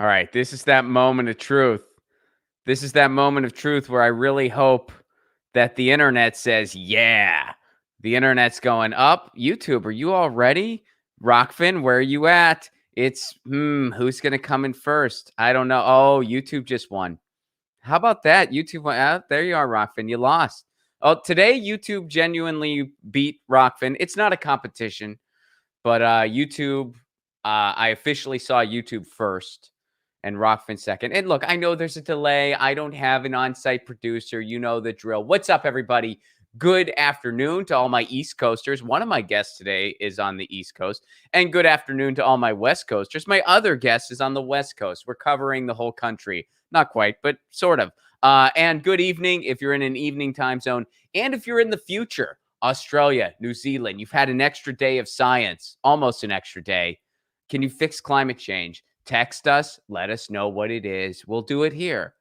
All right, this is that moment of truth. This is that moment of truth where I really hope that the internet says, yeah. The internet's going up. YouTube, are you all ready? Rockfin, where are you at? It's, who's going to come in first? I don't know. Oh, YouTube just won. How about that? YouTube went out. There you are, Rockfin. You lost. Oh, today YouTube genuinely beat Rockfin. It's not a competition, but YouTube, I officially saw YouTube first and Rockfin second. And look, I know there's a delay. I don't have an on-site producer. You know the drill. What's up, everybody? Good afternoon to all my East Coasters. One of my guests today is on the East Coast. And good afternoon to all my West Coasters. My other guest is on the West Coast. We're covering the whole country. Not quite, but sort of. And good evening if you're in an evening time zone. And if you're in the future, Australia, New Zealand, you've had an extra day of science, almost an extra day. Can you fix climate change? Text us. Let us know what it is. We'll do it here.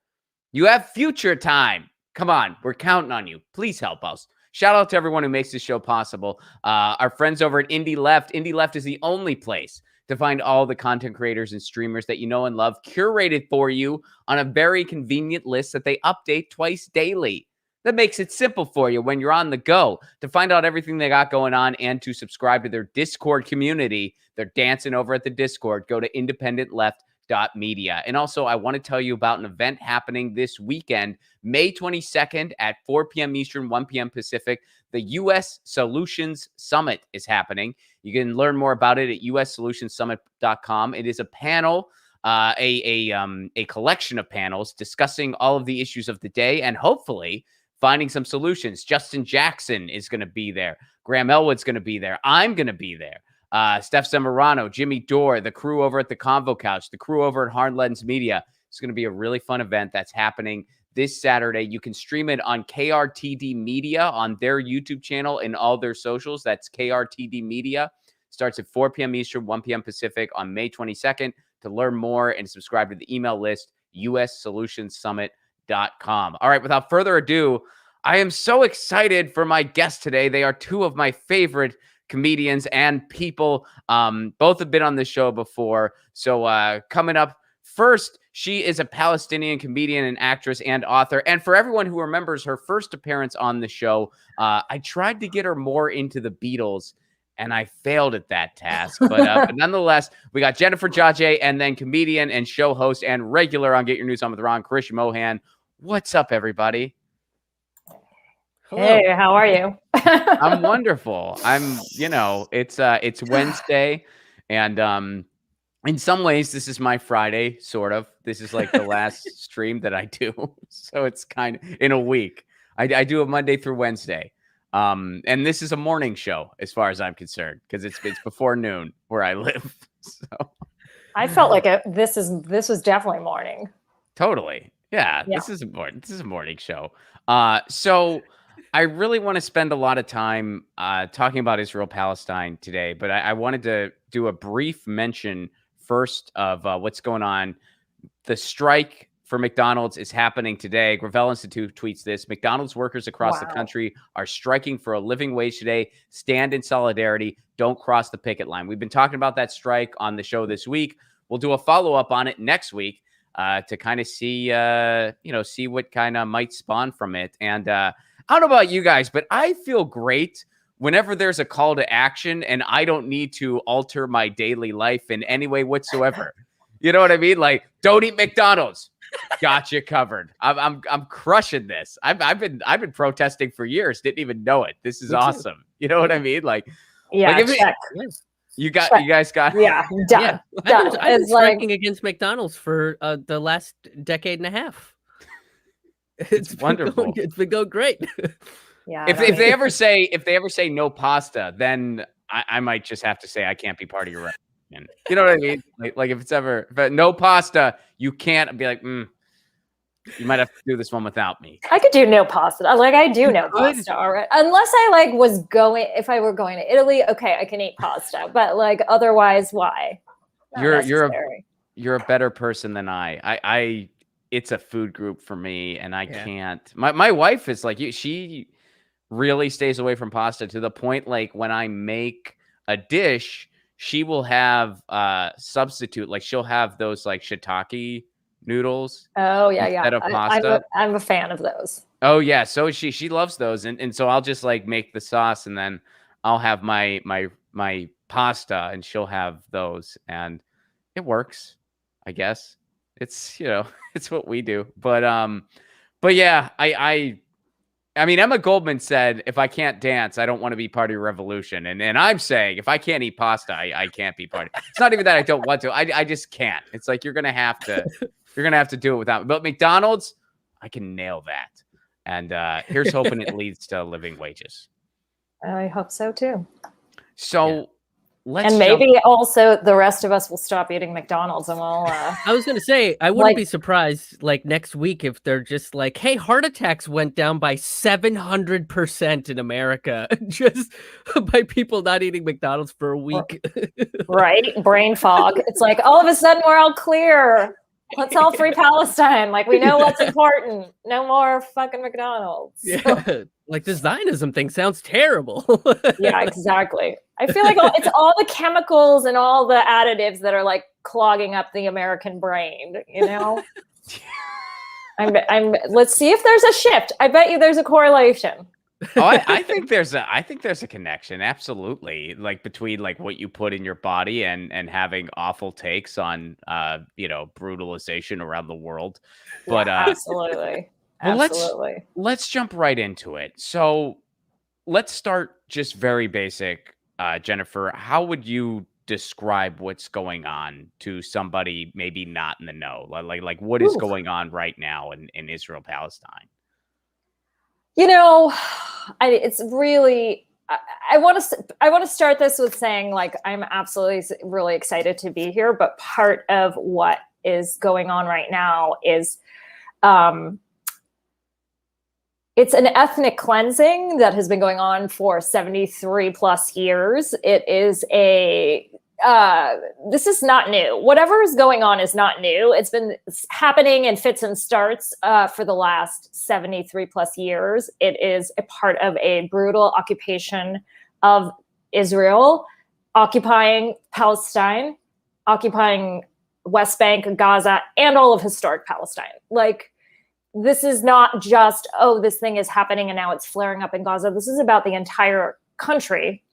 You have future time. Come on. We're counting on you. Please help us. Shout out to everyone who makes this show possible. Our friends over at Indie Left. Indie Left is the only place to find all the content creators and streamers that you know and love, curated for you on a very convenient list that they update twice daily. That makes it simple for you when you're on the go to find out everything they got going on and to subscribe to their Discord community. They're dancing over at the Discord. Go to independentleft.media. And also, I want to tell you about an event happening this weekend, May 22nd at 4 p.m. Eastern, 1 p.m. Pacific. The U.S. Solutions Summit is happening. You can learn more about it at ussolutionssummit.com. It is a panel, a collection of panels discussing all of the issues of the day and hopefully finding some solutions. Justin Jackson is going to be there. Graham Elwood's going to be there. I'm going to be there. Steph Zamorano, Jimmy Dore, the crew over at the Convo Couch, the crew over at Hard Lens Media. It's going to be a really fun event that's happening this Saturday. You can stream it on KRTD Media on their YouTube channel and all their socials. That's KRTD Media. Starts at 4 p.m. Eastern, 1 p.m. Pacific on May 22nd. To learn more and subscribe to the email list, ussolutionssummit.com. All right, without further ado, I am so excited for my guests today. They are two of my favorite comedians and people. Both have been on the show before. So coming up first, she is a Palestinian comedian and actress and author. And for everyone who remembers her first appearance on the show, I tried to get her more into the Beatles, and I failed at that task. But nonetheless, we got Jennifer Jajeh, and then comedian and show host and regular on Get Your News On With Ron, Krish Mohan. What's up, everybody? Hello. Hey, how are you? I'm wonderful. It's Wednesday, and in some ways, this is my Friday, sort of. This is like the last stream that I do. So it's kind of in a week. I do a Monday through Wednesday. And this is a morning show as far as I'm concerned, because it's before noon where I live. So I felt like this was definitely morning. Totally. Yeah. This is important. This is a morning show. So I really want to spend a lot of time talking about Israel-Palestine today, but I wanted to do a brief mention first of what's going on. The strike for McDonald's is happening today. Gravel Institute tweets this. McDonald's workers across the country are striking for a living wage today. Stand in solidarity. Don't cross the picket line. We've been talking about that strike on the show this week. We'll do a follow-up on it next week to kind of see what kind of might spawn from it. And I don't know about you guys, but I feel great whenever there's a call to action and I don't need to alter my daily life in any way whatsoever. You know what I mean? Like, don't eat McDonald's. Got you covered. I'm crushing this. I've been protesting for years. Didn't even know it. This is awesome. You know what I mean? Like, check. You guys got done. Yeah. I've been striking against McDonald's for the last decade and a half. It's wonderful. It's been going great. Yeah. If they ever say no pasta, then I might just have to say I can't be part of your revolution. You know what I mean? Like if no pasta, you can't be like, you might have to do this one without me. I could do no pasta. I do no pasta already. Unless I if I were going to Italy, okay, I can eat pasta. But otherwise, why? You're a better person than I. It's a food group for me, and I can't. My wife is like you. She really stays away from pasta to the point when I make a dish, she will have substitute, like she'll have those like shiitake noodles. Oh yeah, instead yeah. of pasta. I'm a fan of those. Oh yeah, so she loves those, and so I'll just like make the sauce, and then I'll have my pasta, and she'll have those, and it works, I guess. It's it's what we do, but yeah, I mean, Emma Goldman said, if I can't dance, I don't want to be part of your revolution. And I'm saying, if I can't eat pasta, I can't be part of it. It's not even that I don't want to. I just can't. It's like you're gonna have to do it without me. But McDonald's, I can nail that. And here's hoping it leads to living wages. I hope so too. So let's and maybe also the rest of us will stop eating McDonald's and we'll I was gonna say I wouldn't be surprised like next week if they're just like, hey, heart attacks went down by 700% in America just by people not eating McDonald's for a week. Right? Brain fog. It's like all of a sudden we're all clear. Let's all free Palestine. Like we know what's important. No more fucking McDonald's. Yeah. Like the Zionism thing sounds terrible. Yeah, exactly. I feel like it's all the chemicals and all the additives that are like clogging up the American brain, you know? Let's see if there's a shift. I bet you there's a correlation. Oh, I think there's a connection, absolutely, like between like what you put in your body and having awful takes on brutalization around the world. But yeah, absolutely. Well, absolutely. Let's jump right into it. So let's start just very basic. Jennifer, how would you describe what's going on to somebody maybe not in the know? Like what is going on right now in Israel, Palestine? It's really, I want to start this with saying like, I'm absolutely really excited to be here. But part of what is going on right now is, it's an ethnic cleansing that has been going on for 73 plus years. It is this is not new. Whatever is going on is not new. It's been happening in fits and starts for the last 73 plus years. It is a part of a brutal occupation of Israel, occupying Palestine, occupying West Bank, Gaza, and all of historic Palestine. Like, this is not just, this thing is happening and now it's flaring up in Gaza. This is about the entire country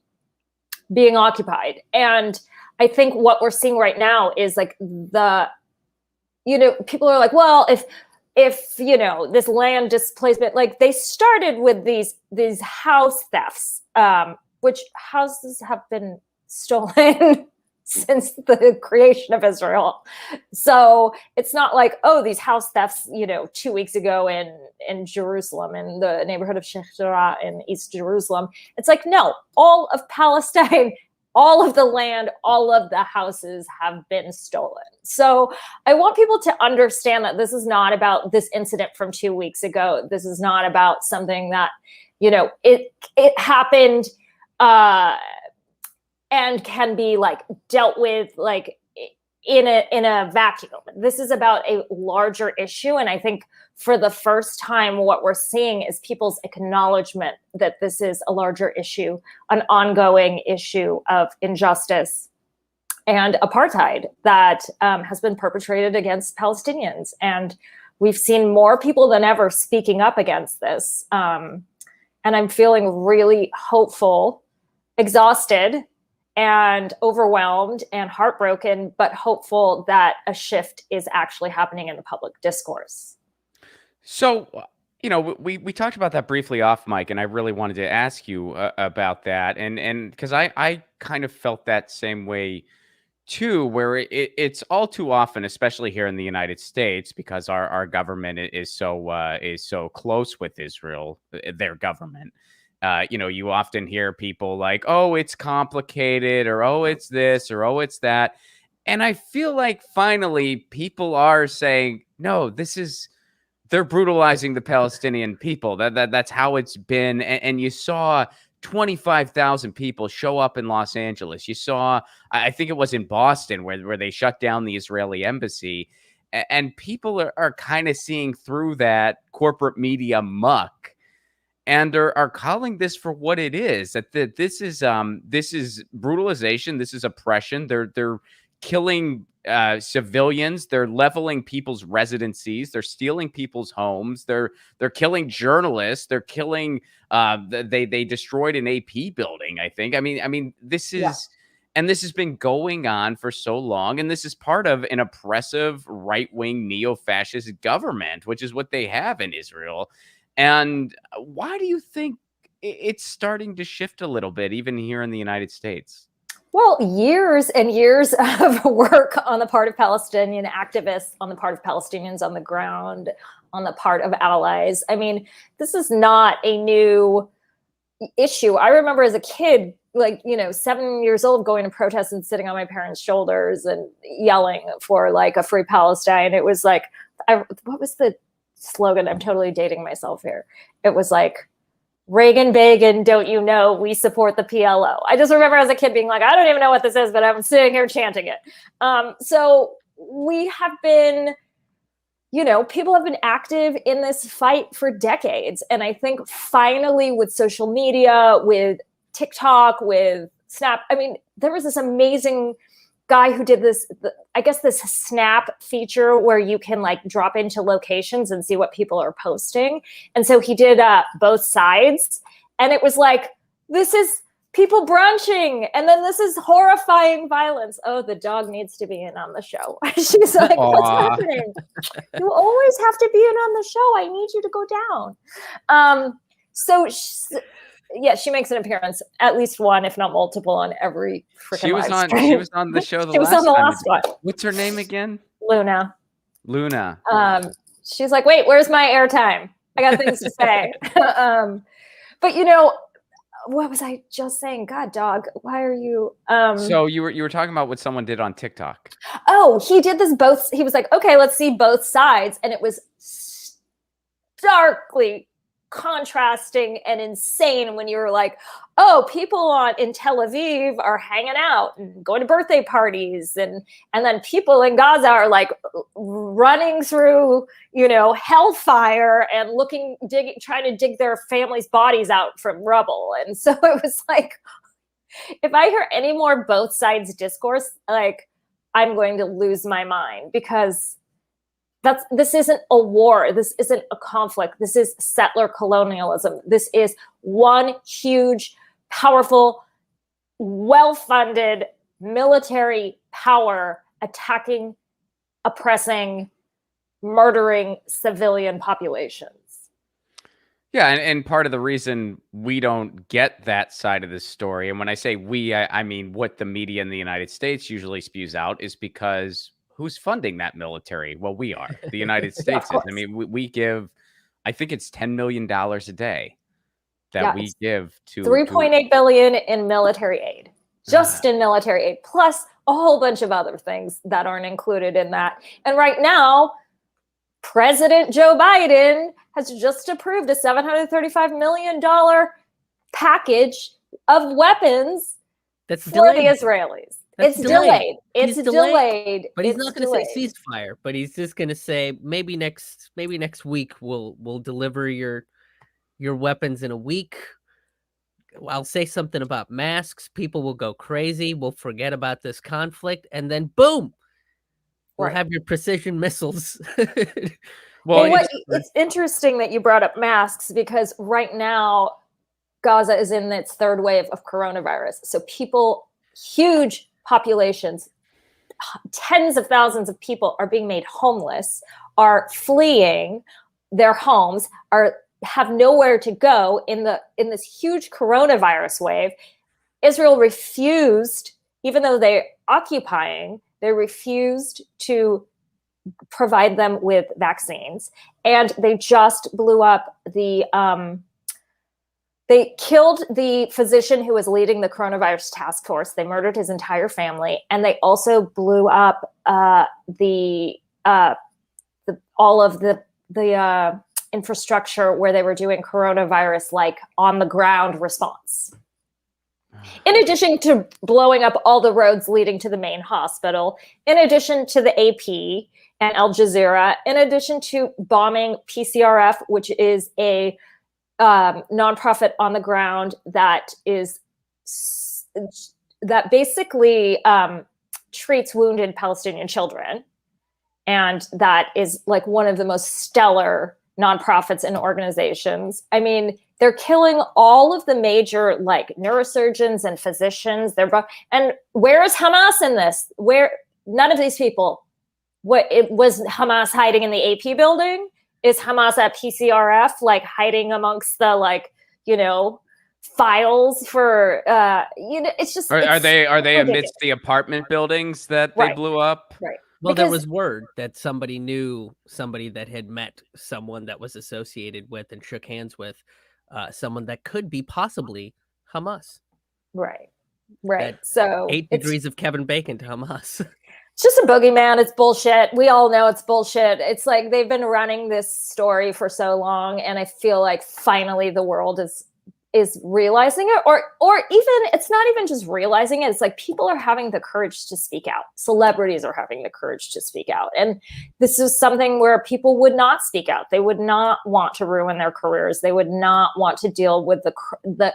being occupied. And I think what we're seeing right now is like people are like, well, if this land displacement, like they started with these house thefts, which houses have been stolen since the creation of Israel. So it's not like, these house thefts, 2 weeks ago in Jerusalem, in the neighborhood of Sheikh Jarrah in East Jerusalem. It's like, no, all of Palestine, all of the land, all of the houses have been stolen. So I want people to understand that this is not about this incident from 2 weeks ago. This is not about something that, it happened, and can be like dealt with like in a vacuum. This is about a larger issue. And I think for the first time, what we're seeing is people's acknowledgement that this is a larger issue, an ongoing issue of injustice and apartheid that has been perpetrated against Palestinians. And we've seen more people than ever speaking up against this. And I'm feeling really hopeful, exhausted, and overwhelmed and heartbroken, but hopeful that a shift is actually happening in the public discourse. So, we talked about that briefly off mic, and I really wanted to ask you about that. And because I kind of felt that same way too, where it's all too often, especially here in the United States, because our government is so close with Israel, their government. You often hear people like, oh, it's complicated, or oh, it's this, or oh, it's that. And I feel like finally people are saying, no, they're brutalizing the Palestinian people. That's how it's been. And you saw 25,000 people show up in Los Angeles. You saw, I think it was in Boston, where they shut down the Israeli embassy. And people are kind of seeing through that corporate media muck. and are calling this for what it is. That this is brutalization. This is oppression. They're killing civilians. They're leveling people's residencies. They're stealing people's homes. They're killing journalists. They're killing. They destroyed an AP building, I think. I mean, this is. Yeah. And this has been going on for so long. And this is part of an oppressive right-wing neo-fascist government, which is what they have in Israel. And why do you think it's starting to shift a little bit, even here in the United States? Well, years and years of work on the part of Palestinian activists, on the part of Palestinians on the ground, on the part of allies. I mean, this is not a new issue. I remember as a kid, 7 years old, going to protests and sitting on my parents' shoulders and yelling for like a free Palestine. It was like, what was the slogan? I'm totally dating myself here. It was like, Reagan, Bagan, don't you know, we support the PLO. I just remember as a kid being like, I don't even know what this is, but I'm sitting here chanting it. So we have been, people have been active in this fight for decades. And I think finally with social media, with TikTok, with Snap, I mean, there was this amazing guy who did this, this Snap feature where you can like drop into locations and see what people are posting. And so he did both sides. And it was like, this is people brunching. And then this is horrifying violence. Oh, the dog needs to be in on the show. She's like, what's happening? You always have to be in on the show. I need you to go down. She makes an appearance, at least one, if not multiple, on every freaking live stream. She was on the show She was on the last one. What's her name again? Luna. She's like, wait, where's my airtime? I got things to say. But what was I just saying? God, dog, why are you? So you were talking about what someone did on TikTok. Oh, he did this both. He was like, okay, let's see both sides, and it was starkly contrasting and insane when you were like, oh, people in Tel Aviv are hanging out and going to birthday parties, and then people in Gaza are like running through hellfire and trying to dig their families' bodies out from rubble. And so it was like, if I hear any more both sides discourse, like, I'm going to lose my mind, because this isn't a war. This isn't a conflict. This is settler colonialism. This is one huge, powerful, well-funded military power attacking, oppressing, murdering civilian populations. Yeah, and part of the reason we don't get that side of the story, and when I say we, I mean what the media in the United States usually spews out, is because who's funding that military? Well, we are. The United States is. I mean, we give, I think it's $10 million a day that we give to $3.8 billion in military aid, just in military aid, plus a whole bunch of other things that aren't included in that. And right now, President Joe Biden has just approved a $735 million package of weapons for the Israelis. It's delayed. It's delayed. But he's not going to say ceasefire. But he's just going to say maybe next week we'll deliver your weapons in a week. I'll say something about masks. People will go crazy. We'll forget about this conflict, and then boom, we'll have your precision missiles. Well, it's interesting that you brought up masks, because right now Gaza is in its third wave of coronavirus. So huge populations, tens of thousands of people are being made homeless, are fleeing their homes, have nowhere to go in this huge coronavirus wave. Israel refused, even though they're occupying, they refused to provide them with vaccines, and they just blew up they killed the physician who was leading the coronavirus task force. They murdered his entire family, and they also blew up all of the infrastructure where they were doing coronavirus, like on the ground response. In addition to blowing up all the roads leading to the main hospital, in addition to the AP and Al Jazeera, in addition to bombing PCRF, which is a nonprofit on the ground that basically treats wounded Palestinian children. And that is like one of the most stellar nonprofits and organizations. I mean, they're killing all of the major like neurosurgeons and physicians. And where is Hamas in this? Where none of these people, it was Hamas hiding in the AP building? Is Hamas at PCRF like hiding amongst the like, files for it's just are they amidst the apartment buildings that they blew up? Right. Well, there was word that somebody knew somebody that had met someone that was associated with and shook hands with someone that could be possibly Hamas. Right. So 8 degrees of Kevin Bacon to Hamas. It's just a boogeyman. It's bullshit. We all know it's bullshit. It's like they've been running this story for so long, and I feel like finally the world is realizing it, or even it's not even just realizing it. It's like people are having the courage to speak out. Celebrities are having the courage to speak out, and this is something where people would not speak out. They would not want to ruin their careers. They would not want to deal with the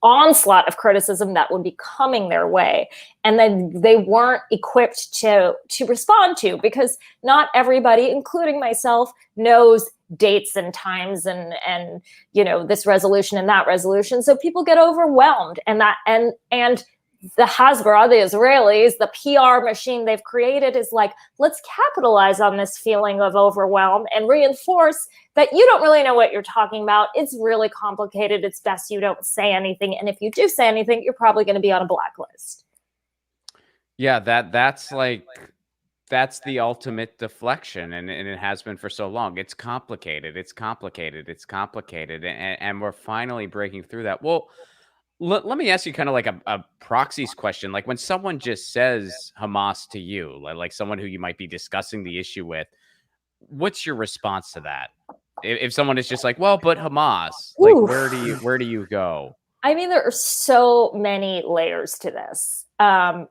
onslaught of criticism that would be coming their way, and then they weren't equipped to respond to, because not everybody, including myself, knows dates and times and this resolution and that resolution. So people get overwhelmed, and the Hasbara, the Israelis, the PR machine they've created is like, let's capitalize on this feeling of overwhelm and reinforce that you don't really know what you're talking about. It's really complicated. It's best you don't say anything. And if you do say anything, you're probably going to be on a blacklist. Yeah, that's the ultimate deflection, and it has been for so long. It's complicated. And we're finally breaking through that. Well, let me ask you kind of like a proxies question. Like when someone just says Hamas to you, like someone who you might be discussing the issue with, what's your response to that? If someone is just like, well, but Hamas, like, where do you go? I mean, there are so many layers to this. I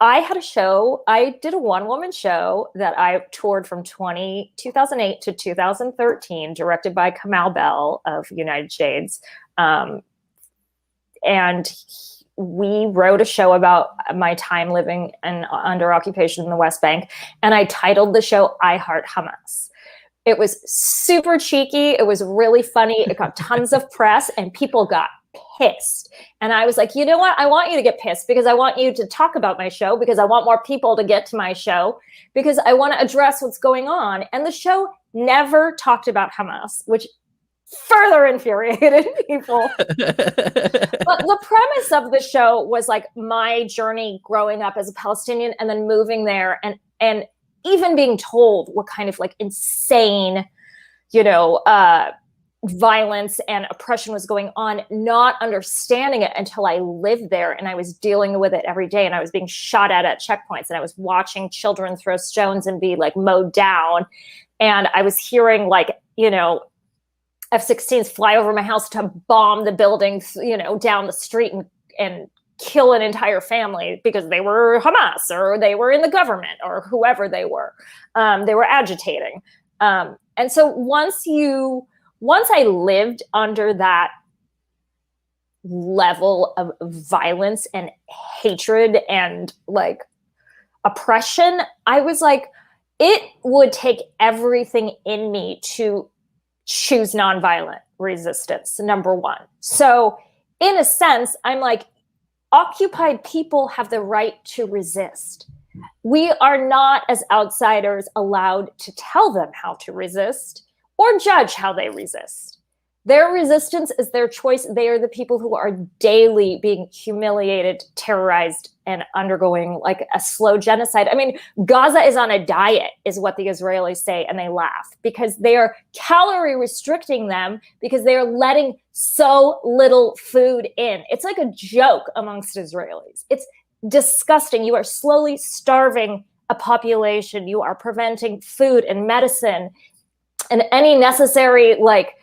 had a show. I did a one-woman show that I toured from 2008 to 2013, directed by Kamau Bell of United Shades. And we wrote a show about my time living under occupation in the West Bank. And I titled the show, I Heart Hamas. It was super cheeky. It was really funny. It got tons of press, and people got pissed. And I was like, you know what? I want you to get pissed, because I want you to talk about my show, because I want more people to get to my show, because I want to address what's going on. And the show never talked about Hamas, which further infuriated people. But the premise of the show was like my journey growing up as a Palestinian and then moving there, and even being told what kind of like insane, violence and oppression was going on, not understanding it until I lived there and I was dealing with it every day, and I was being shot at checkpoints, and I was watching children throw stones and be like mowed down, and I was hearing like, F-16s fly over my house to bomb the buildings, down the street and kill an entire family because they were Hamas or they were in the government or whoever they were. They were agitating. And so once I lived under that level of violence and hatred and like oppression, I was like, it would take everything in me to choose nonviolent resistance, number one. So in a sense, I'm like, occupied people have the right to resist. We are not, as outsiders, allowed to tell them how to resist or judge how they resist. Their resistance is their choice. They are the people who are daily being humiliated, terrorized, and undergoing like a slow genocide. I mean, Gaza is on a diet, is what the Israelis say, and they laugh because they are calorie restricting them because they are letting so little food in. It's like a joke amongst Israelis. It's disgusting. You are slowly starving a population. You are preventing food and medicine and any necessary like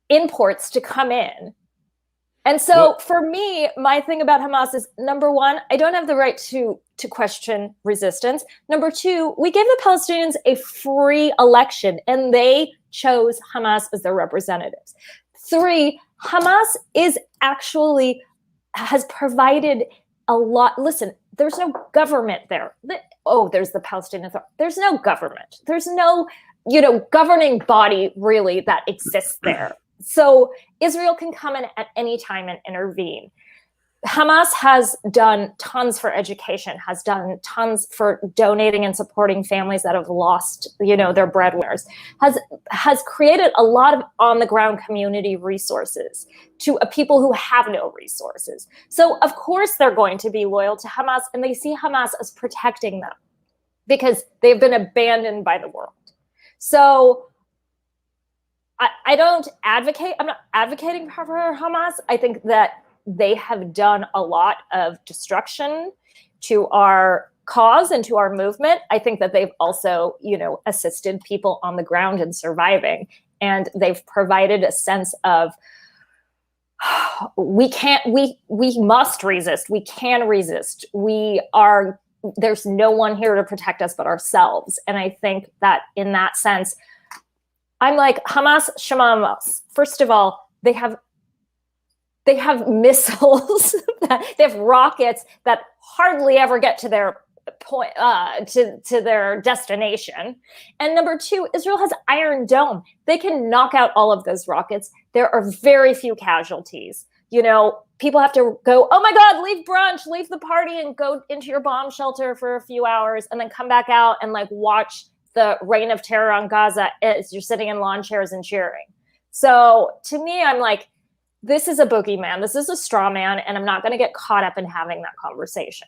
imports to come in. And so for me, my thing about Hamas is, number one, I don't have the right to question resistance. Number two, we gave the Palestinians a free election and they chose Hamas as their representatives. 3, Hamas has provided a lot. Listen, there's no government there. Oh, there's the Palestinian Authority. There's no government. There's no, governing body really that exists there. So Israel can come in at any time and intervene. Hamas has done tons for education, has done tons for donating and supporting families that have lost, their breadwinners, has created a lot of on-the-ground community resources to people who have no resources. So of course they're going to be loyal to Hamas, and they see Hamas as protecting them because they've been abandoned by the world. So I'm not advocating for Hamas. I think that they have done a lot of destruction to our cause and to our movement. I think that they've also, assisted people on the ground in surviving. And they've provided a sense of, we must resist. We can resist. There's no one here to protect us but ourselves. And I think that in that sense, I'm like, Hamas, Shema Hamas. First of all, they have missiles, they have rockets that hardly ever get to their point, to their destination. And number 2, Israel has Iron Dome. They can knock out all of those rockets. There are very few casualties. People have to go, oh my God, leave brunch, leave the party and go into your bomb shelter for a few hours and then come back out and watch the reign of terror on Gaza as you're sitting in lawn chairs and cheering. So to me, I'm like, this is a boogeyman. This is a straw man, and I'm not going to get caught up in having that conversation.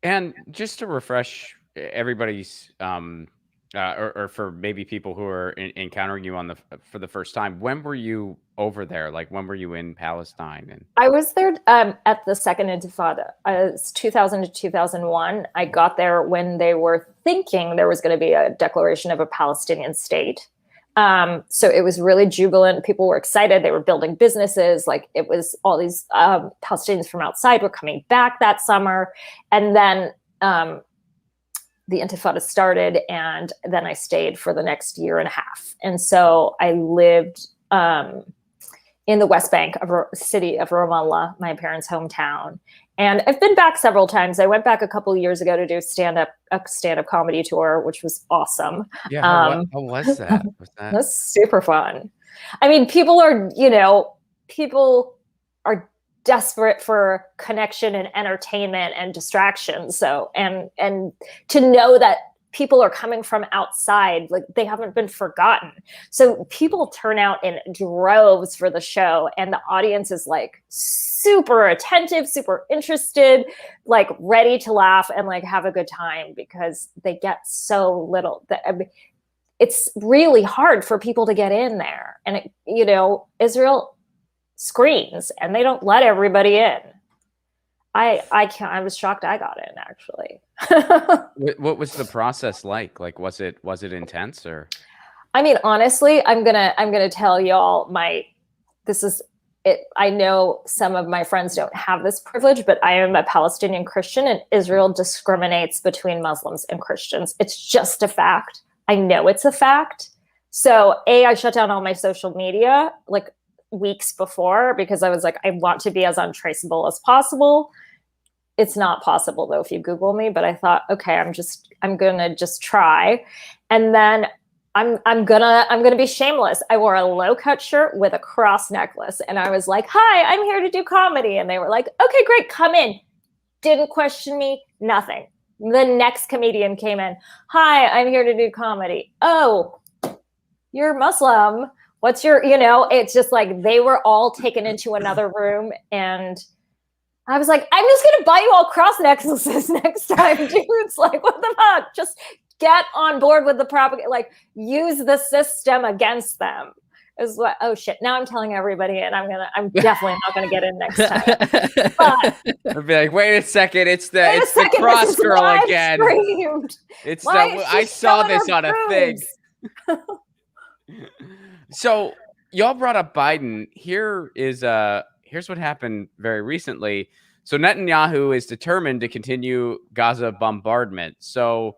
And just to refresh everybody's, or for maybe people who are encountering you for the first time, when were you over there? When were you in Palestine? And I was there at the Second Intifada. It's 2000 to 2001. I got there when they were thinking there was going to be a declaration of a Palestinian state. So it was really jubilant. People were excited. They were building businesses. It was all these Palestinians from outside were coming back that summer. And then the Intifada started, and then I stayed for the next year and a half. And so I lived in the West Bank of the city of Ramallah, my parents' hometown. And I've been back several times. I went back a couple of years ago to do a stand-up comedy tour, which was awesome. Yeah, how was that? That was super fun. I mean, people are desperate for connection and entertainment and distraction. So, and to know that people are coming from outside, they haven't been forgotten. So people turn out in droves for the show, and the audience is super attentive, super interested, ready to laugh and have a good time because they get so little. It's really hard for people to get in there. And, Israel screens and they don't let everybody in. I was shocked I got in, actually. What was the process like? Was it intense or? I mean, honestly, I'm gonna tell y'all this is it. I know some of my friends don't have this privilege, but I am a Palestinian Christian, and Israel discriminates between Muslims and Christians. It's just a fact. I know it's a fact. So I shut down all my social media weeks before because I was like, I want to be as untraceable as possible. It's not possible though if you Google me, but I thought, okay, I'm gonna just try. And then I'm gonna be shameless. I wore a low-cut shirt with a cross necklace, and I was like, hi, I'm here to do comedy. And they were like, okay, great, come in. Didn't question me, nothing. The next comedian came in. Hi, I'm here to do comedy. Oh, you're Muslim. What's your, it's just they were all taken into another room, and I was like, I'm just going to buy you all cross necklaces next time, dudes. What the fuck? Just get on board with the propaganda. Use the system against them. Is what? Oh shit! Now I'm telling everybody, and I'm definitely not gonna get in next time. But I'll be like, wait a second, it's the cross girl again. Streamed. It's I saw this on a thing. So y'all brought up Biden. Here's what happened very recently. So Netanyahu is determined to continue Gaza bombardment. So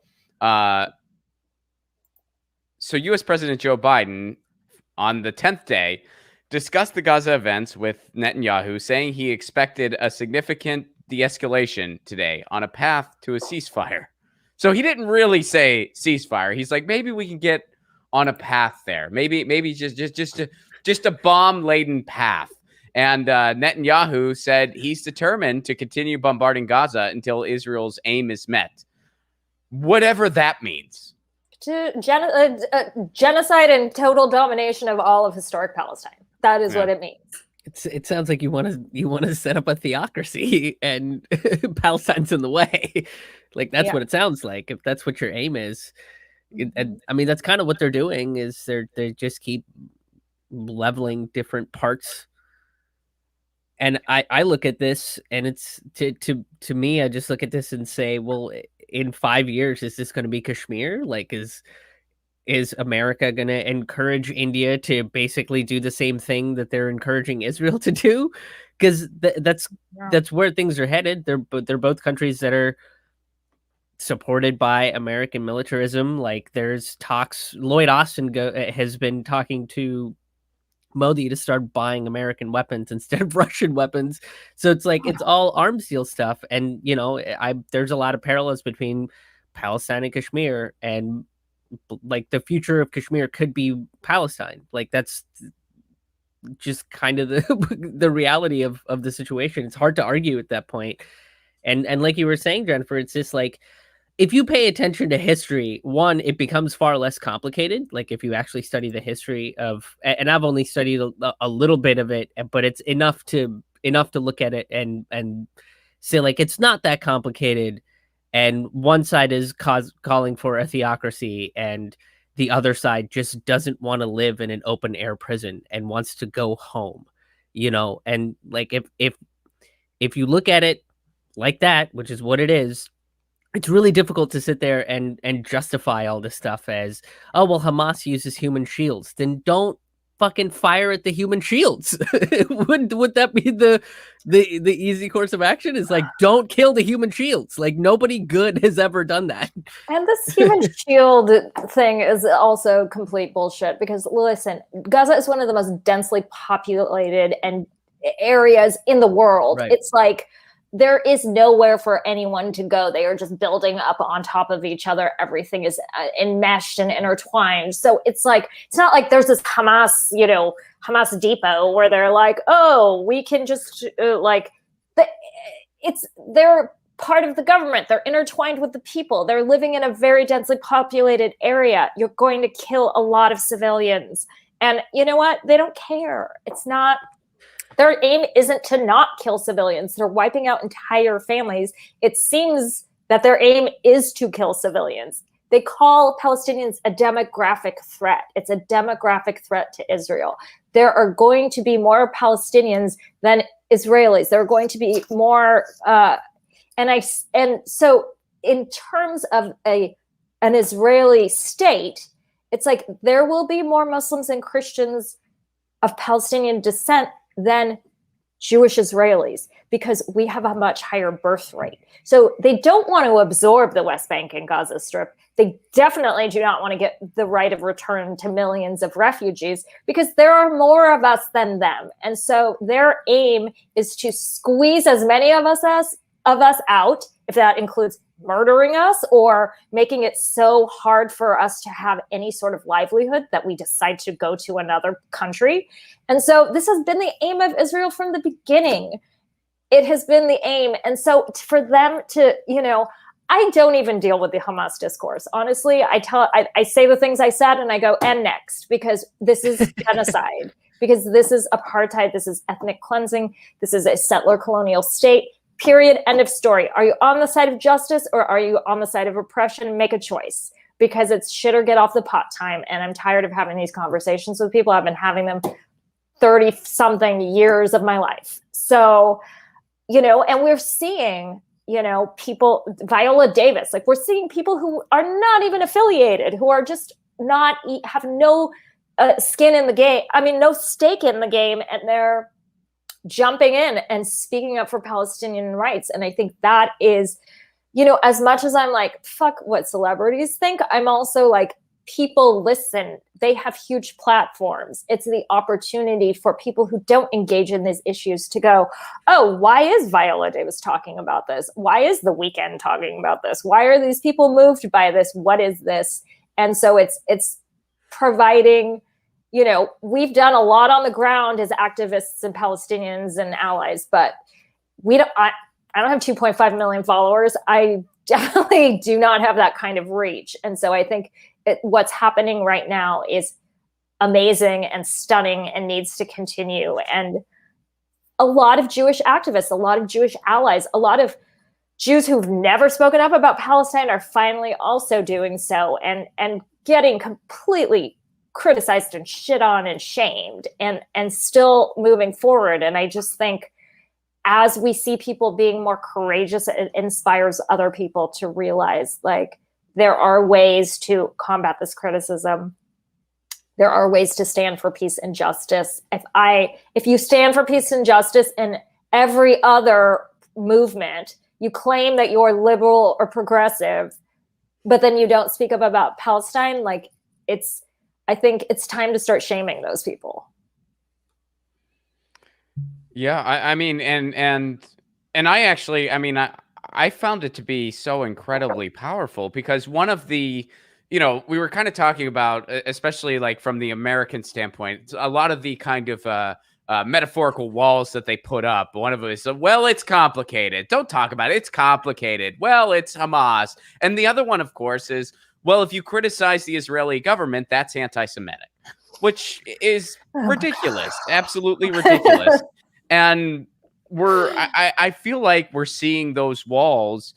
So U.S. President Joe Biden on the 10th day discussed the Gaza events with Netanyahu, saying he expected a significant de-escalation today on a path to a ceasefire. So he didn't really say ceasefire. He's like, maybe we can get on a path there. Maybe just a bomb-laden path. And Netanyahu said he's determined to continue bombarding Gaza until Israel's aim is met, whatever that means. To genocide and total domination of all of historic Palestine. That is what it means. It sounds like you want to set up a theocracy and Palestine's in the way. Like that's what it sounds like. If that's what your aim is, and I mean that's kind of what they're doing. Is they just keep leveling different parts. And I look at this, and it's to me, I just look at this and say, well, in 5 years, is this going to be Kashmir? Like, is America going to encourage India to basically do the same thing that they're encouraging Israel to do? Because that's where things are headed. They're both countries that are supported by American militarism. Like, there's talks. Lloyd Austin has been talking to Modi to start buying American weapons instead of Russian weapons. So it's like it's all arms deal stuff. And there's a lot of parallels between Palestine and Kashmir, and like the future of Kashmir could be Palestine. Like that's just kind of the reality of the situation. It's hard to argue at that point. And like you were saying, Jennifer, it's just like, if you pay attention to history, one, it becomes far less complicated. Like if you actually study the history of, and I've only studied a little bit of it, but it's enough to look at it and say like, it's not that complicated. And one side is calling for a theocracy, and the other side just doesn't want to live in an open air prison and wants to go home, and like, if you look at it like that, which is what it is, it's really difficult to sit there and justify all this stuff as, oh, well, Hamas uses human shields. Then don't fucking fire at the human shields. Would that be the easy course of action? Is like, don't kill the human shields. Like nobody good has ever done that. And this human shield thing is also complete bullshit, because listen, Gaza is one of the most densely populated and areas in the world. Right. It's like, there is nowhere for anyone to go. They are just building up on top of each other. Everything is enmeshed and intertwined. So it's like, it's not like there's this Hamas, Hamas depot where they're like, oh, we can just they're part of the government. They're intertwined with the people. They're living in a very densely populated area. You're going to kill a lot of civilians. And you know what? They don't care. It's not, their aim isn't to not kill civilians. They're wiping out entire families. It seems that their aim is to kill civilians. They call Palestinians a demographic threat. It's a demographic threat to Israel. There are going to be more Palestinians than Israelis. There are going to be more, and so in terms of an Israeli state, it's like there will be more Muslims and Christians of Palestinian descent than Jewish Israelis, because we have a much higher birth rate. So they don't want to absorb the West Bank and Gaza Strip. They definitely do not want to get the right of return to millions of refugees, because there are more of us than them. And so their aim is to squeeze as many of us out, if that includes murdering us or making it so hard for us to have any sort of livelihood that we decide to go to another country. And so this has been the aim of Israel from the beginning. It has been the aim. And so for them to, I don't even deal with the Hamas discourse. Honestly, I say the things I said and I go, and next, because this is genocide, because this is apartheid, this is ethnic cleansing, this is a settler colonial state. Period. End of story. Are you on the side of justice or are you on the side of oppression? Make a choice, because it's shit or get off the pot time. And I'm tired of having these conversations with people. I've been having them 30 something years of my life. So, and we're seeing, people, Viola Davis, like we're seeing people who are not even affiliated, who are just have no skin in the game. I mean, no stake in the game, and they're jumping in and speaking up for Palestinian rights. And I think that is, as much as I'm like, fuck what celebrities think, I'm also like, people listen. They have huge platforms. It's the opportunity for people who don't engage in these issues to go, oh, why is Viola Davis talking about this? Why is The Weeknd talking about this? Why are these people moved by this? What is this? And so it's providing, you know, we've done a lot on the ground as activists and Palestinians and allies, but I don't have 2.5 million followers. I definitely do not have that kind of reach. And so I think what's happening right now is amazing and stunning and needs to continue. And a lot of Jewish activists, a lot of Jewish allies, a lot of Jews who've never spoken up about Palestine are finally also doing so and getting completely criticized and shit on and shamed and still moving forward. And I just think as we see people being more courageous, it inspires other people to realize, like, there are ways to combat this criticism. There are ways to stand for peace and justice. If you stand for peace and justice in every other movement, you claim that you're liberal or progressive, but then you don't speak up about Palestine, like, I think it's time to start shaming those people. Yeah, I mean, and I actually, I mean, I found it to be so incredibly powerful because one of the, you know, we were kind of talking about, especially like from the American standpoint, a lot of the kind of metaphorical walls that they put up. One of them is, well, it's complicated. Don't talk about it. It's complicated. Well, it's Hamas. And the other one, of course, is, well, if you criticize the Israeli government, that's anti-Semitic, which is ridiculous. Absolutely ridiculous. And I feel like we're seeing those walls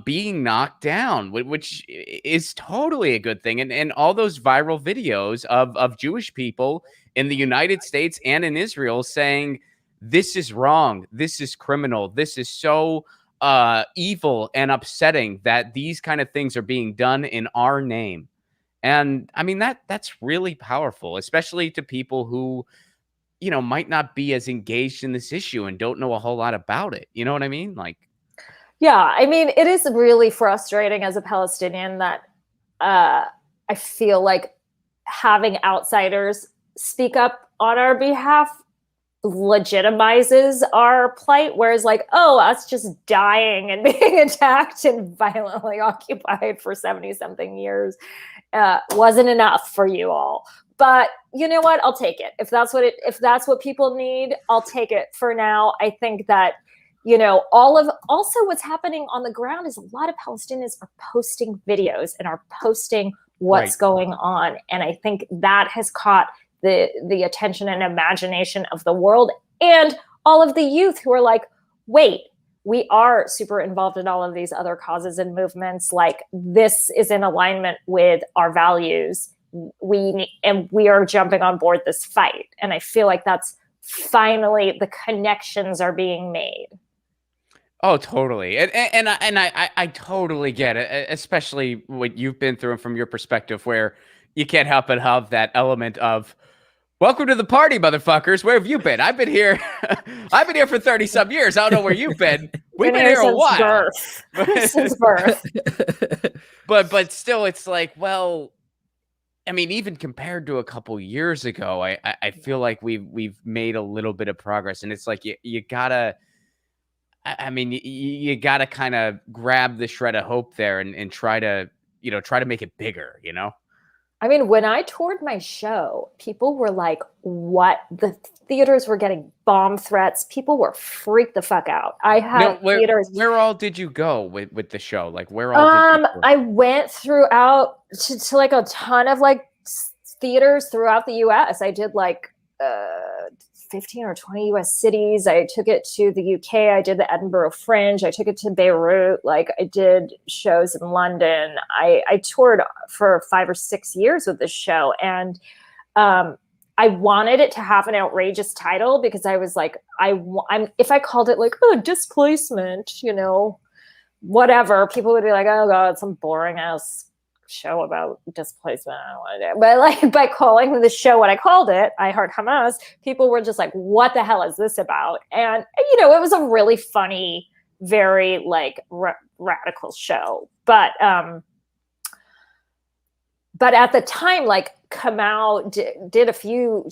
being knocked down, which is totally a good thing. And all those viral videos of Jewish people in the United States and in Israel saying, this is wrong, this is criminal, this is so evil and upsetting that these kind of things are being done in our name. And I mean, that's really powerful, especially to people who, you know, might not be as engaged in this issue and don't know a whole lot about it. You know what I mean? Like, yeah, I mean, it is really frustrating as a Palestinian that I feel like having outsiders speak up on our behalf legitimizes our plight, whereas like, oh, us just dying and being attacked and violently occupied for 70 something years wasn't enough for you all. But you know what? I'll take it. If that's what people need, I'll take it for now. I think that, you know, also what's happening on the ground is a lot of Palestinians are posting videos and are posting what's going on. And I think that has caught the attention and imagination of the world and all of the youth who are like, wait, we are super involved in all of these other causes and movements. Like, this is in alignment with our values. We are jumping on board this fight. And I feel like that's finally the connections are being made. oh, totally. And I totally get it, especially what you've been through and from your perspective, where you can't help but have that element of, welcome to the party, motherfuckers. Where have you been? I've been here. I've been here for 30 some years. I don't know where you've been. We've been here a while. Since birth. But still, it's like, well, I mean, even compared to a couple years ago, I feel like we've made a little bit of progress. And it's like you gotta, I mean, you gotta kind of grab the shred of hope there and try to make it bigger, you know? I mean, when I toured my show, people were like, what? The theaters were getting bomb threats. People were freaked the fuck out. I had theaters. Where all did you go with the show? Like, where all did you I went throughout to like a ton of like theaters throughout the US. I did like 15 or 20 US cities. I took it to the UK. I did the Edinburgh Fringe. I took it to Beirut. Like, I did shows in London. I toured for 5 or 6 years with this show. And I wanted it to have an outrageous title because I was like, if I called it like, oh, displacement, you know, whatever, people would be like, oh God, some boring ass show about displacement. I don't want to do. But like, by calling the show what I called it, I Heart Hamas, people were just like, what the hell is this about? And you know, it was a really funny, very like radical show. But but at the time, like Kamau did a few,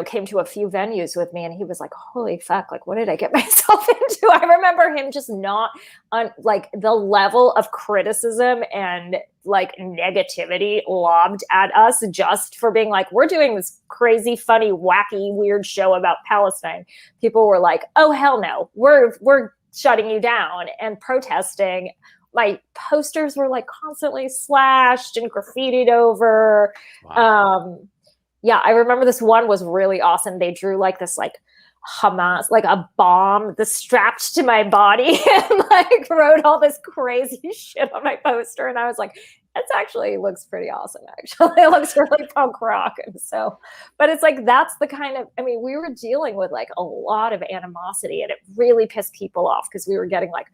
came to a few venues with me, and he was like, holy fuck, like, what did I get myself into? I remember him just not on like the level of criticism and like negativity lobbed at us just for being like, we're doing this crazy, funny, wacky, weird show about Palestine. People were like, oh, hell no, we're shutting you down and protesting. My posters were like constantly slashed and graffitied over. Wow. Yeah, I remember this one was really awesome. They drew like this like Hamas, like a bomb that's strapped to my body, and like wrote all this crazy shit on my poster. And I was like, it actually looks pretty awesome. Actually, it looks really punk rock. And so, but it's like, that's the kind of, I mean, we were dealing with like a lot of animosity, and it really pissed people off because we were getting like,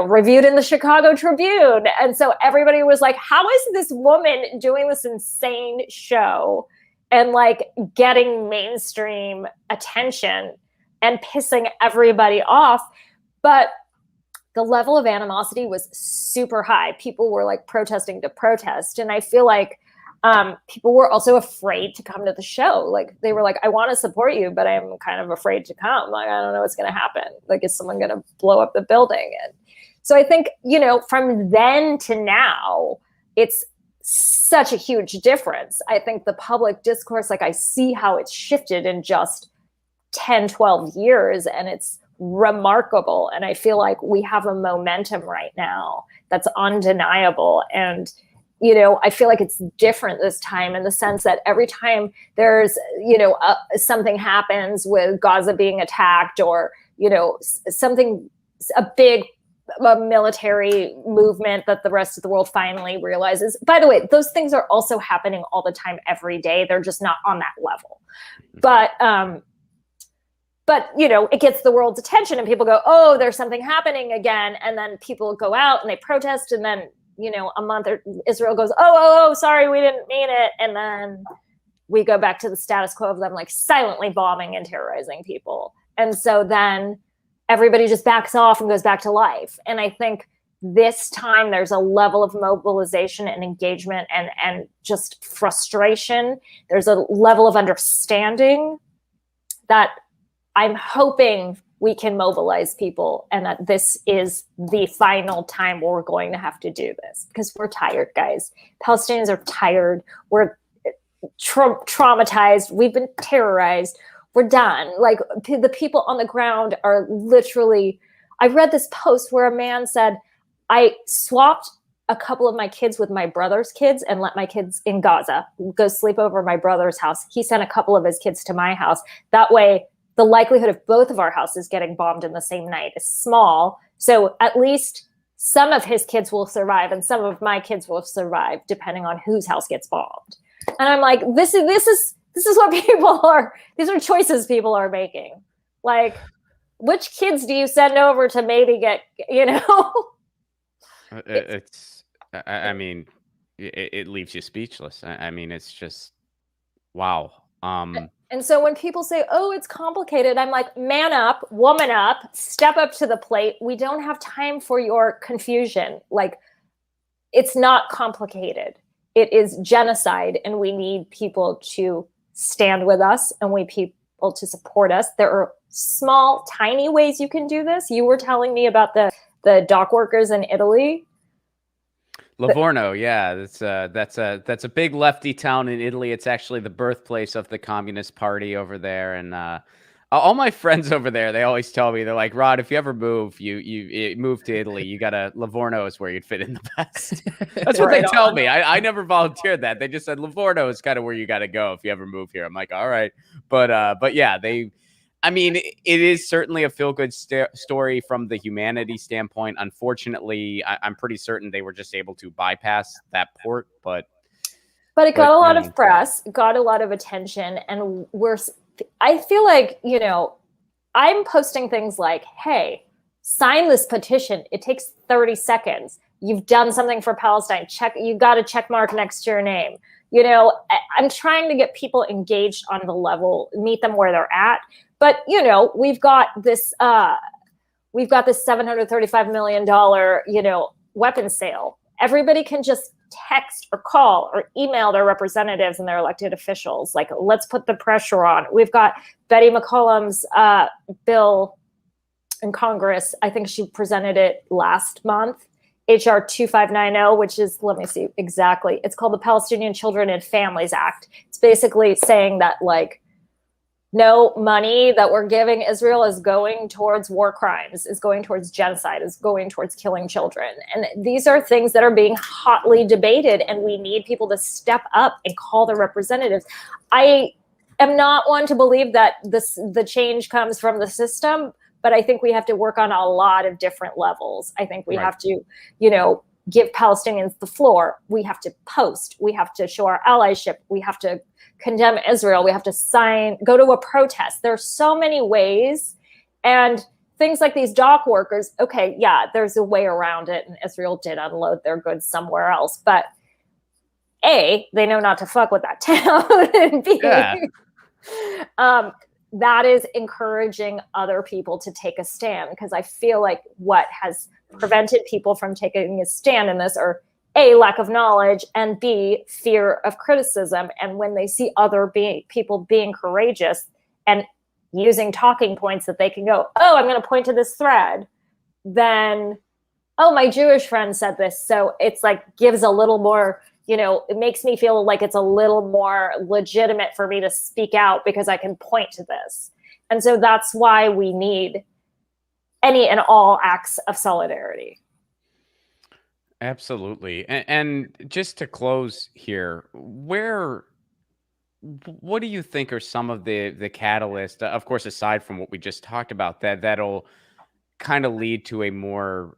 reviewed in the Chicago Tribune. And so everybody was like, how is this woman doing this insane show and like getting mainstream attention and pissing everybody off? But the level of animosity was super high. People were like protesting to protest. And I feel like people were also afraid to come to the show. Like they were like, I want to support you, but I'm kind of afraid to come. Like, I don't know what's going to happen. Like, is someone going to blow up the building? And so I think, from then to now, it's such a huge difference. I think the public discourse, like I see how it's shifted in just 10, 12 years, and it's remarkable. And I feel like we have a momentum right now that's undeniable. And, I feel like it's different this time in the sense that every time there's, something happens with Gaza being attacked or, something, a big military movement that the rest of the world finally realizes. By the way, those things are also happening all the time, every day. They're just not on that level. But it gets the world's attention and people go, oh, there's something happening again. And then people go out and they protest. And then, a month or Israel goes, oh, sorry, we didn't mean it. And then we go back to the status quo of them like silently bombing and terrorizing people. And so then everybody just backs off and goes back to life. And I think this time there's a level of mobilization and engagement and just frustration. There's a level of understanding that I'm hoping we can mobilize people, and that this is the final time where we're going to have to do this because we're tired, guys. Palestinians are tired. We're traumatized. We've been terrorized. We're done. Like the people on the ground are literally, I read this post where a man said, I swapped a couple of my kids with my brother's kids and let my kids in Gaza go sleep over my brother's house. He sent a couple of his kids to my house. That way, the likelihood of both of our houses getting bombed in the same night is small. So at least some of his kids will survive and some of my kids will survive, depending on whose house gets bombed. And I'm like, this is what people are, these are choices people are making. Like, which kids do you send over to maybe get, it leaves you speechless. I mean, it's just, wow. And so when people say, oh, it's complicated, I'm like, man up, woman up, step up to the plate. We don't have time for your confusion. Like, it's not complicated. It is genocide, and we need people to stand with us, and we need people to support us. There are small, tiny ways you can do this. You were telling me about the dock workers in Italy. Livorno, yeah, that's a big lefty town in Italy. It's actually the birthplace of the Communist Party over there, and all my friends over there, they always tell me, they're like, Rod, if you ever move, you move to Italy, you gotta, Livorno is where you'd fit in the best. That's what they tell me. I never volunteered that. They just said Livorno is kind of where you got to go if you ever move here. I'm like, all right, but yeah, it is certainly a feel-good story from the humanity standpoint. Unfortunately, I'm pretty certain they were just able to bypass that port, but it got a lot of press, got a lot of attention, and I feel like, I'm posting things like, hey, sign this petition. It takes 30 seconds. You've done something for Palestine. You got a check mark next to your name. I'm trying to get people engaged on the level, meet them where they're at. But, we've got this $735 million, weapons sale. Everybody can just text or call or email their representatives and their elected officials. Like, let's put the pressure on. We've got Betty McCollum's bill in Congress. I think she presented it last month, HR 2590, which is, let me see exactly. It's called the Palestinian Children and Families Act. It's basically saying that, like, no money that we're giving Israel is going towards war crimes, is going towards genocide, is going towards killing children. And these are things that are being hotly debated, and we need people to step up and call their representatives. I am not one to believe that the change comes from the system, but I think we have to work on a lot of different levels. I think we have to, give Palestinians the floor. We have to post. We have to show our allyship. We have to condemn Israel. We have to go to a protest. There are so many ways. And things like these dock workers, okay, yeah, there's a way around it. And Israel did unload their goods somewhere else. But A, they know not to fuck with that town. And B, that is encouraging other people to take a stand. Because I feel like what has prevented people from taking a stand in this are A, lack of knowledge, and B, fear of criticism. And when they see other people being courageous and using talking points that they can go, oh, I'm going to point to this thread, then, oh, my Jewish friend said this. So it's like gives a little more, it makes me feel like it's a little more legitimate for me to speak out because I can point to this. And so that's why we need any and all acts of solidarity. Absolutely. And just to close here, what do you think are some of the catalysts, of course, aside from what we just talked about, that'll kind of lead to a more,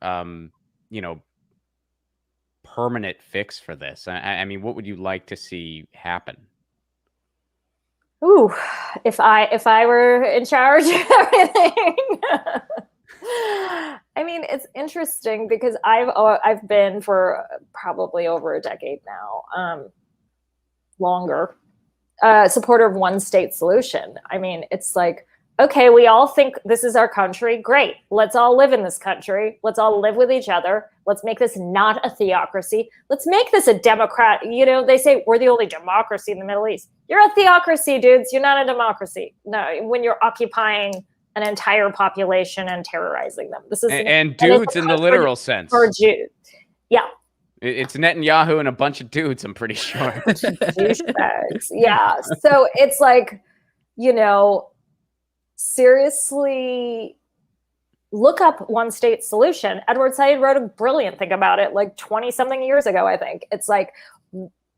permanent fix for this? I mean, what would you like to see happen? Ooh, if I were in charge of everything. I mean, it's interesting because I've been for probably over a decade now, longer, supporter of one state solution. I mean, it's like, okay, we all think this is our country. Great. Let's all live in this country. Let's all live with each other. Let's make this not a theocracy. Let's make this a democrat. They say we're the only democracy in the Middle East. You're a theocracy, dudes. You're not a democracy. No, when you're occupying an entire population and terrorizing them. This is and dudes in the literal sense. For Jews. Yeah. It's Netanyahu and a bunch of dudes, I'm pretty sure. Douchebags. Yeah. So it's like, seriously, look up one state solution. Edward Said wrote a brilliant thing about it like 20 something years ago, I think. It's like,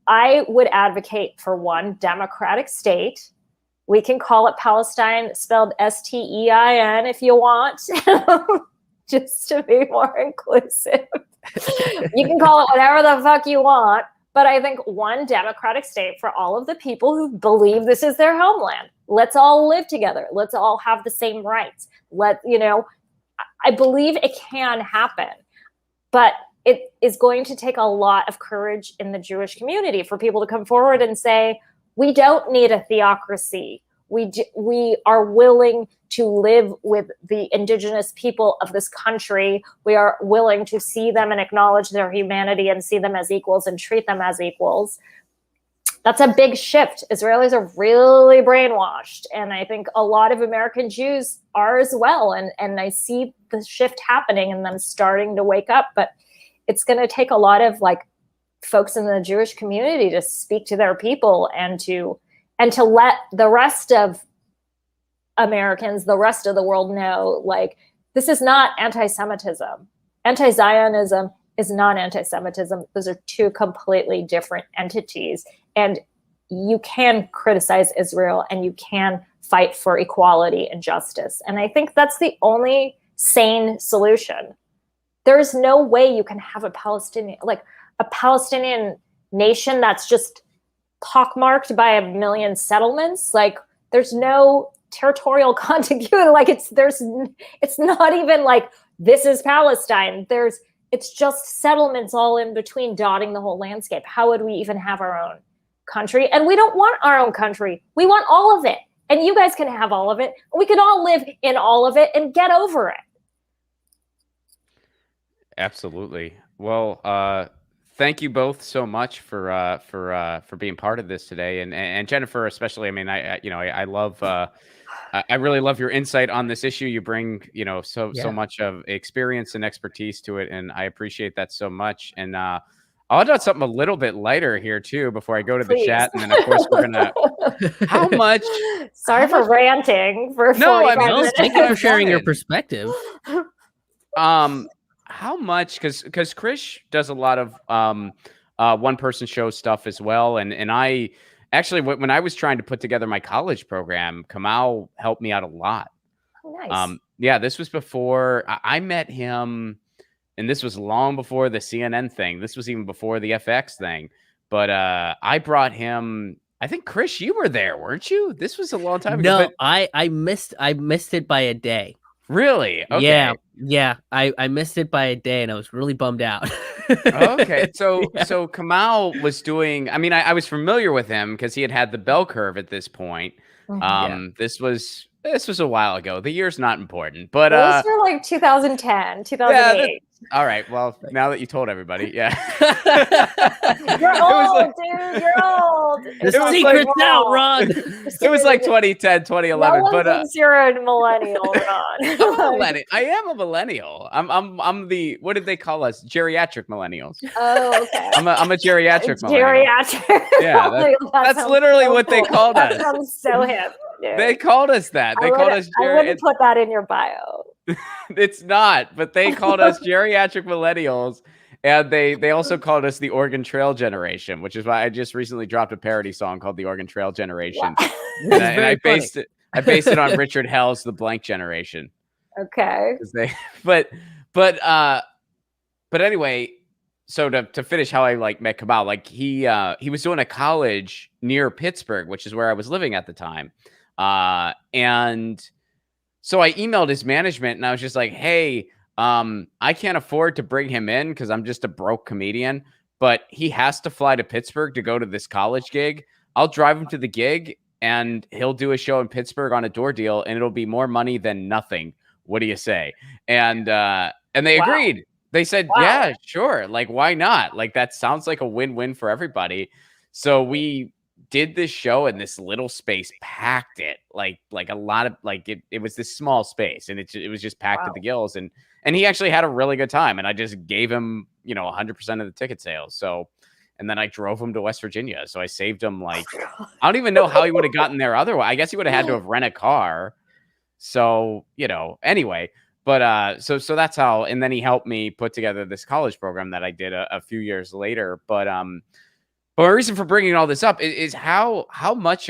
I would advocate for one democratic state. We can call it Palestine, spelled STEIN if you want, just to be more inclusive. You can call it whatever the fuck you want. But I think one democratic state for all of the people who believe this is their homeland. Let's all live together. Let's all have the same rights. I believe it can happen. But it is going to take a lot of courage in the Jewish community for people to come forward and say, we don't need a theocracy. We are willing to live with the indigenous people of this country. We are willing to see them and acknowledge their humanity and see them as equals and treat them as equals. That's a big shift. Israelis are really brainwashed. And I think a lot of American Jews are as well. And I see the shift happening and them starting to wake up. But it's going to take a lot of folks in the Jewish community to speak to their people and to let the rest of Americans, the rest of the world know, this is not anti-Semitism. Anti-Zionism is not anti-Semitism. Those are two completely different entities. And you can criticize Israel and you can fight for equality and justice. And I think that's the only sane solution. There's no way you can have a Palestinian nation that's just pockmarked by 1 million settlements. There's no territorial contiguity. It's not even this is Palestine. It's just settlements all in between dotting the whole landscape. How would we even have our own country? And we don't want our own country. We want all of it. And you guys can have all of it. We can all live in all of it and get over it. Absolutely. Well, thank you both so much for being part of this today, and Jennifer especially. I mean, I love. I really love your insight on this issue. You bring, so much of experience and expertise to it, and I appreciate that so much. And I'll add something a little bit lighter here too before I go to the chat, and then of course we're gonna. How much? Sorry for ranting for 45 No, I mean, minutes. Thank you for sharing your perspective. How much? Because Krish does a lot of one person show stuff as well, and I. Actually, when I was trying to put together my college program, Kamal helped me out a lot. Oh, nice. Yeah, this was before I met him, and this was long before the CNN thing. This was even before the FX thing. But I brought him. I think Krish, you were there, weren't you? This was a long time ago. No, but... I missed it by a day. Really? Okay. Yeah. I missed it by a day, and I was really bummed out. Okay, so Kamal was doing. I mean, I was familiar with him because he had the bell curve at this point. This was a while ago. The year's not important, but those were like 2010, 2008. All right. Well, now that you told everybody, yeah. You're old, dude. You're old. The secret's out, Ron. It was like 2010, 2011. No one but thinks you're a millennial, Ron. I'm a millennial. I am a millennial. I'm the, what did they call us? Geriatric millennials. Oh, okay. I'm a geriatric millennial. Geriatric. Yeah, that's literally what they called us. That sounds so hip. Dude. They called us that. They called us. I wouldn't put that in your bio. It's not, but they called us geriatric millennials, and they also called us the Oregon Trail generation, which is why I just recently dropped a parody song called the Oregon Trail generation. Wow. And I based it on Richard Hell's The Blank Generation. Okay. But anyway, so to finish how I met Kamal, he was doing a college near Pittsburgh, which is where I was living at the time. And so I emailed his management and I was just like, hey, I can't afford to bring him in because I'm just a broke comedian, but he has to fly to Pittsburgh to go to this college gig. I'll drive him to the gig and he'll do a show in Pittsburgh on a door deal and it'll be more money than nothing. What do you say? And they agreed. They said, yeah, sure. Why not? That sounds like a win-win for everybody. So we did this show in this little space, packed it like a lot of it was this small space and it was just packed to the gills. And he actually had a really good time. And I just gave him, 100% of the ticket sales. So, and then I drove him to West Virginia. So I saved him I don't even know how he would have gotten there otherwise. I guess he would have had to have rented a car. So, anyway. But so that's how, and then he helped me put together this college program that I did a few years later. But my reason for bringing all this up is how much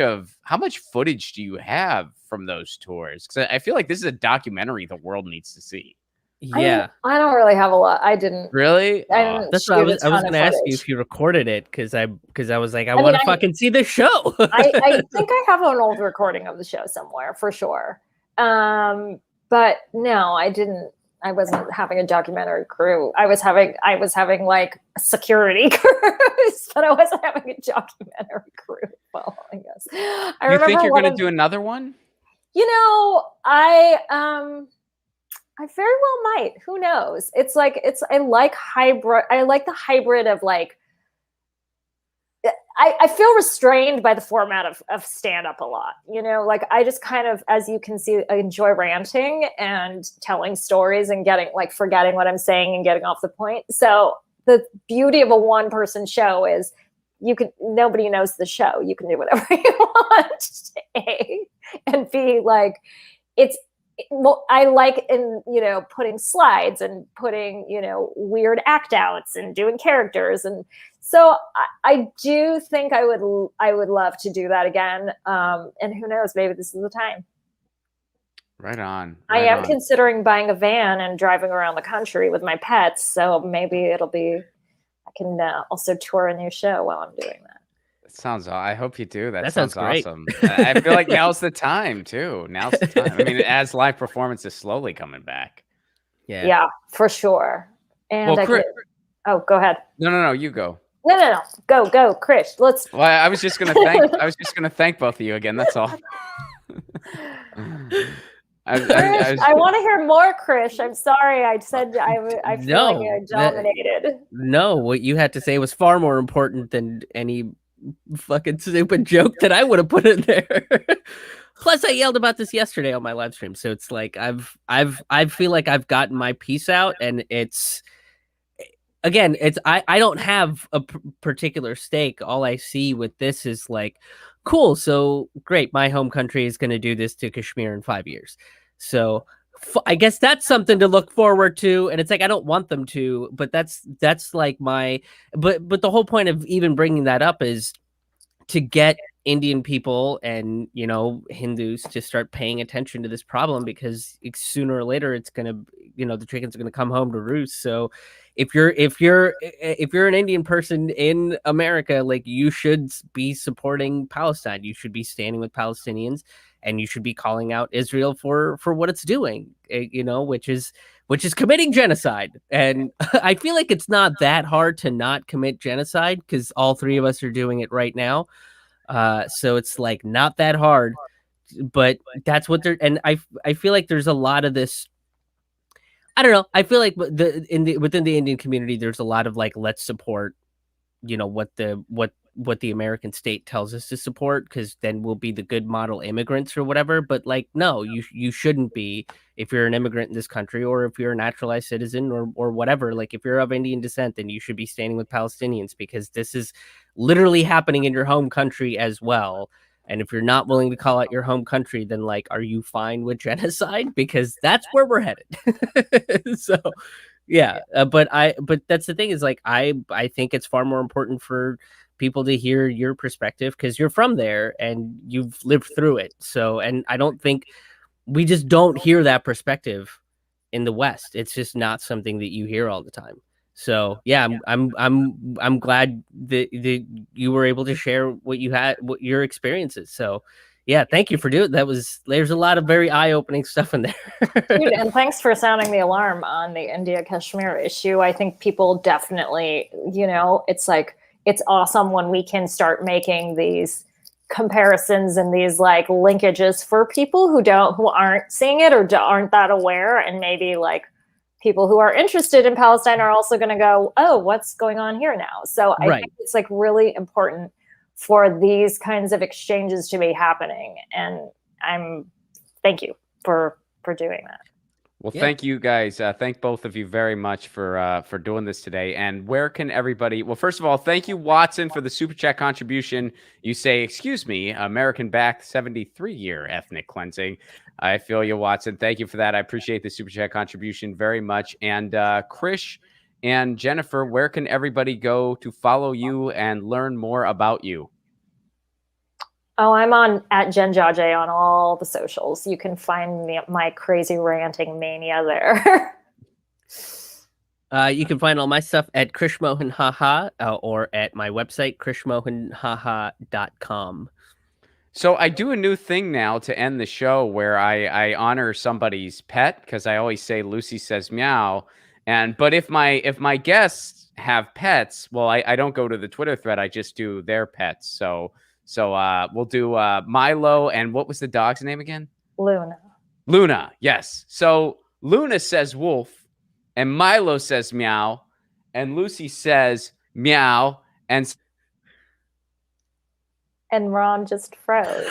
footage do you have from those tours? Because I feel like this is a documentary the world needs to see. Yeah, I don't really have a lot. I didn't really. That's what I was going to ask you if you recorded it because I was like, I want to fucking see this show. I think I have an old recording of the show somewhere for sure. But no, I didn't. I wasn't having a documentary crew. I was having security crews, but I wasn't having a documentary crew following us. You think you're going to do another one? I very well might. Who knows? I like hybrid. I like the hybrid of I feel restrained by the format of stand-up a lot. I just kind of, as you can see, I enjoy ranting and telling stories and forgetting what I'm saying and getting off the point. So the beauty of a one-person show is nobody knows the show. You can do whatever you want, A, and B, I like putting slides and putting, weird act outs and doing characters. And so I do think I would love to do that again. And who knows, maybe this is the time. Right on. I am considering buying a van and driving around the country with my pets. So maybe I can also tour a new show while I'm doing that. I hope you do. That sounds great. Awesome. I feel like now's the time too. Now's the time. I mean, as live performance is slowly coming back. Yeah, for sure. And go ahead. No, you go. No. Go, Krish. Let's. Well, I was just gonna thank both of you again. That's all. I want to hear more, Krish. I'm sorry. I said I feel like I dominated. No, what you had to say was far more important than any fucking stupid joke that I would have put in there. Plus, I yelled about this yesterday on my live stream, so it's like I feel like I've gotten my piece out, and it's. Again, I don't have a particular stake. All I see with this is like, cool, so great, my home country is going to do this to Kashmir in 5 years. So I guess that's something to look forward to. And it's like, I don't want them to, but that's like my, but the whole point of even bringing that up is to get Indian people and, you know, Hindus to start paying attention to this problem, because sooner or later it's going to, you know, the chickens are going to come home to roost. So if you're an Indian person in America, like, you should be supporting Palestine. You should be standing with Palestinians, and you should be calling out Israel for what it's doing, you know, which is committing genocide. And I feel like it's not that hard to not commit genocide, because all three of us are doing it right now. So it's like not that hard, but that's what they're, and I feel like there's a lot of this. I don't know. I feel like within the Indian community, there's a lot of like, let's support, you know, what the American state tells us to support, because then we'll be the good model immigrants or whatever. But like, no, you shouldn't be, if you're an immigrant in this country, or if you're a naturalized citizen, or whatever. Like, if you're of Indian descent, then you should be standing with Palestinians, because this is literally happening in your home country as well. And if you're not willing to call out your home country, then like, are you fine with genocide? Because that's where we're headed. So yeah, but that's the thing, is like, I think it's far more important for people to hear your perspective, because you're from there and you've lived through it. So, and I don't think we just don't hear that perspective in the West. It's just not something that you hear all the time. So yeah, I'm glad that you were able to share what your experiences. So yeah, thank you for doing that. There's a lot of very eye-opening stuff in there. Dude, and thanks for sounding the alarm on the India Kashmir issue. I think people definitely, you know, it's like, it's awesome when we can start making these comparisons and these like linkages for people who aren't seeing it, or aren't that aware, and maybe like people who are interested in Palestine are also going to go, oh, what's going on here now? So I think it's like really important for these kinds of exchanges to be happening. And thank you for doing that. Well, thank you guys. Thank both of you very much for doing this today. And where can everybody? Well, first of all, thank you, Watson, for the super chat contribution. You say, excuse me, American-backed 73-year ethnic cleansing. I feel you, Watson. Thank you for that. I appreciate the super chat contribution very much. And Krish and Jennifer, where can everybody go to follow you and learn more about you? Oh, I'm at Jen Jajeh on all the socials. You can find me, my crazy ranting mania there. You can find all my stuff at Krish Mohan Haha, or at my website, krishmohanhaha.com. So I do a new thing now to end the show where I honor somebody's pet, because I always say Lucy says meow. But if my guests have pets, well, I don't go to the Twitter thread. I just do their pets. So we'll do Milo, and what was the dog's name again? Luna, yes. So Luna says wolf, and Milo says meow, and Lucy says meow, and Ron just froze.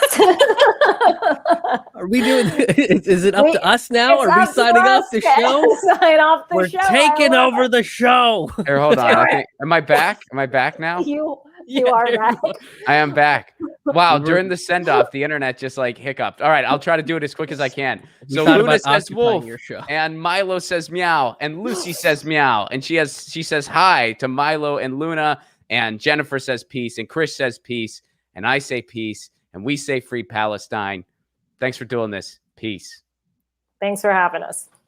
Are we doing? Is it up to us now? Are we signing off the show? Sign off the We're show. taking over the show. Here, hold on. Am I back? Am I back now? You are back. I am back. Wow, during the send-off, the internet just like hiccuped. All right, I'll try to do it as quick as I can. So Luna says wolf, and Milo says meow, and Lucy says meow, and she says hi to Milo and Luna, and Jennifer says peace, and Krish says peace, and I say peace, and we say free Palestine. Thanks for doing this. Peace. Thanks for having us.